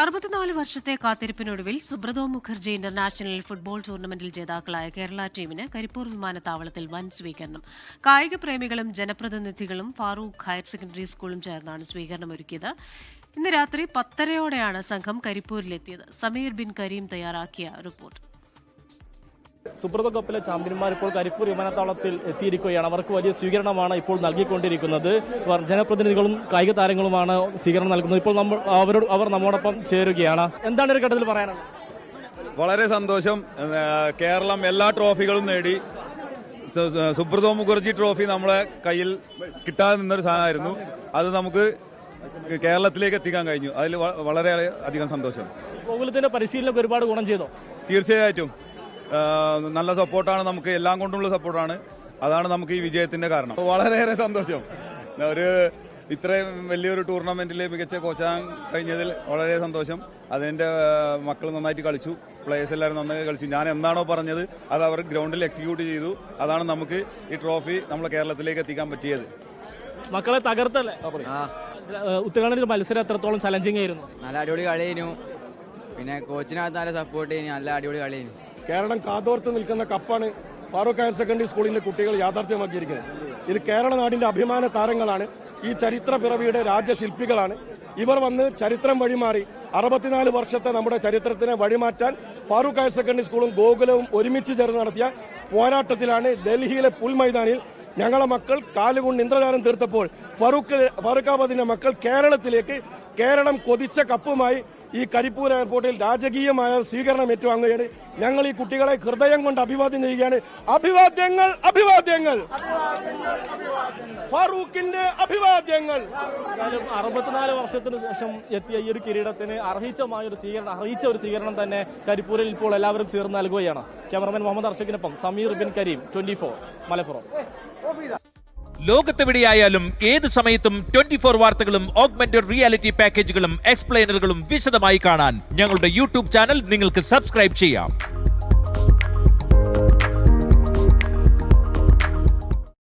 64 വർഷത്തെ കാത്തിരിപ്പിനൊടുവിൽ Subroto Mukherjee international football ടൂർണമെന്റിൽ ജേതാക്കളായ കേരള ടീമിന് കരിപ്പൂർ വിമാനത്താവളത്തിൽ വൻ സ്വീകരണം. കായിക പ്രേമികളും ജനപ്രതിനിധികളും ഫാറൂഖ് ഹയർ സെക്കൻഡറി സ്കൂളും ചേർന്നാണ് സ്വീകരണമൊരുക്കിയത്. ഇന്ന് രാത്രി 10:30 സംഘം കരിപ്പൂരിലെത്തിയത്. സമീർ ബിൻ കരീം തയ്യാറാക്കിയ റിപ്പോർട്ട്. സുബ്രതോ കപ്പിലെ ചാമ്പ്യന്മാർ ഇപ്പോൾ കരിപ്പൂർ വിമാനത്താവളത്തിൽ എത്തിയിരിക്കുകയാണ്. അവർക്ക് വലിയ സ്വീകരണമാണ് ഇപ്പോൾ നൽകിക്കൊണ്ടിരിക്കുന്നത്. ജനപ്രതിനിധികളും കായിക താരങ്ങളുമാണ് സ്വീകരണം നൽകുന്നത്. ഇപ്പോൾ അവർ നമ്മോടൊപ്പം ചേരുകയാണ്. എന്താണ് ഒരു ഘട്ടത്തിൽ പറയാനുള്ളത്? വളരെ സന്തോഷം. കേരളം എല്ലാ ട്രോഫികളും നേടി. സുബ്രതോ മുഖർജി ട്രോഫി നമ്മളെ കയ്യിൽ കിട്ടാതെ നിന്നൊരു സാധനമായിരുന്നു. അത് നമുക്ക് കേരളത്തിലേക്ക് എത്തിക്കാൻ കഴിഞ്ഞു. അതിൽ വളരെ അധികം സന്തോഷം. ഗോകുലത്തിന്റെ പരിശീലനമൊക്കെ ഒരുപാട് ഗുണം ചെയ്തോ? തീർച്ചയായിട്ടും നല്ല സപ്പോർട്ടാണ്, നമുക്ക് എല്ലാം കൊണ്ടുള്ള സപ്പോർട്ടാണ്. അതാണ് നമുക്ക് ഈ വിജയത്തിന്റെ കാരണം. വളരെയേറെ സന്തോഷം. ഇത്രയും വലിയൊരു ടൂർണമെന്റിൽ മികച്ച കോച്ചാൻ കഴിഞ്ഞതിൽ വളരെ സന്തോഷം. അതെന്റെ മക്കൾ നന്നായിട്ട് കളിച്ചു, പ്ലേയേഴ്സ് എല്ലാവരും നന്നായി കളിച്ചു. ഞാൻ എന്താണോ പറഞ്ഞത് അത് അവർ ഗ്രൗണ്ടിൽ എക്സിക്യൂട്ട് ചെയ്തു. അതാണ് നമുക്ക് ഈ ട്രോഫി നമ്മളെ കേരളത്തിലേക്ക് എത്തിക്കാൻ പറ്റിയത്. മക്കളെ തകർത്തല്ലേ? ഉത്തരാഖണ്ഡിൽ മത്സരം എത്രത്തോളം ചലഞ്ചിങ് ആയിരുന്നു? നല്ല അടിപൊളി കളിയായിരുന്നു. പിന്നെ കോച്ചിനകത്ത് നല്ല സപ്പോർട്ട് ചെയ്യുന്നു. നല്ല അടിപൊളി കളിയായിരുന്നു. കേരളം കാതോർത്ത് നിൽക്കുന്ന കപ്പാണ് ഫാറൂഖ് ഹയർ സെക്കൻഡറി സ്കൂളിലെ കുട്ടികൾ യാഥാർത്ഥ്യമാക്കിയിരിക്കുന്നത്. ഇത് കേരള നാടിന്റെ അഭിമാന താരങ്ങളാണ്. ഈ ചരിത്ര പിറവിയുടെ രാജ്യശില്പികളാണ്. ഇവർ വന്ന് ചരിത്രം വഴിമാറി 64 വർഷത്തെ നമ്മുടെ ചരിത്രത്തിനെ വഴിമാറ്റാൻ ഫാറൂഖ് ഹയർ സെക്കൻഡറി സ്കൂളും ഗോകുലവും ഒരുമിച്ച് ചേർന്ന് നടത്തിയ പോരാട്ടത്തിലാണ് ഡൽഹിയിലെ പുൽമൈതാനിൽ ഞങ്ങളെ മക്കൾ കാലുകൊണ്ട് ഇന്ദ്രജാലം തീർത്തപ്പോൾ ഫറൂഖാബാദിന്റെ മക്കൾ കേരളത്തിലേക്ക് കേരളം കൊതിച്ച കപ്പുമായി ഈ കരിപ്പൂർ എയർപോർട്ടിൽ രാജകീയമായ സ്വീകരണം ഏറ്റുവാങ്ങുകയാണ്. ഞങ്ങൾ ഈ കുട്ടികളെ ഹൃദയം കൊണ്ട് അഭിവാദ്യം ചെയ്യുകയാണ്. അഭിവാദ്യങ്ങൾ, അഭിവാദ്യങ്ങൾ, ഫാറൂഖിന്റെ അഭിവാദ്യങ്ങൾ. 64 വർഷത്തിന് ശേഷം എത്തിയ ഈ ഒരു കിരീടത്തിന് അർഹിച്ച ഒരു സ്വീകരണം തന്നെ കരിപ്പൂരിൽ ഇപ്പോൾ എല്ലാവരും ചേർന്ന് നൽകുകയാണ്. ക്യാമറമാൻ മുഹമ്മദ് അർഷക്കിനൊപ്പം സമീർ ബിൻ കരീം, 24 മലപ്പുറം. ലോകത്തെവിടെയായാലും ഏത് സമയത്തും 24 വാർത്തകളും ഓഗ്മെന്റഡ് റിയാലിറ്റി പാക്കേജുകളും എക്സ്പ്ലെയിനറുകളും വിശദമായി കാണാൻ ഞങ്ങളുടെ യൂട്യൂബ് ചാനൽ നിങ്ങൾക്ക് സബ്സ്ക്രൈബ് ചെയ്യാം.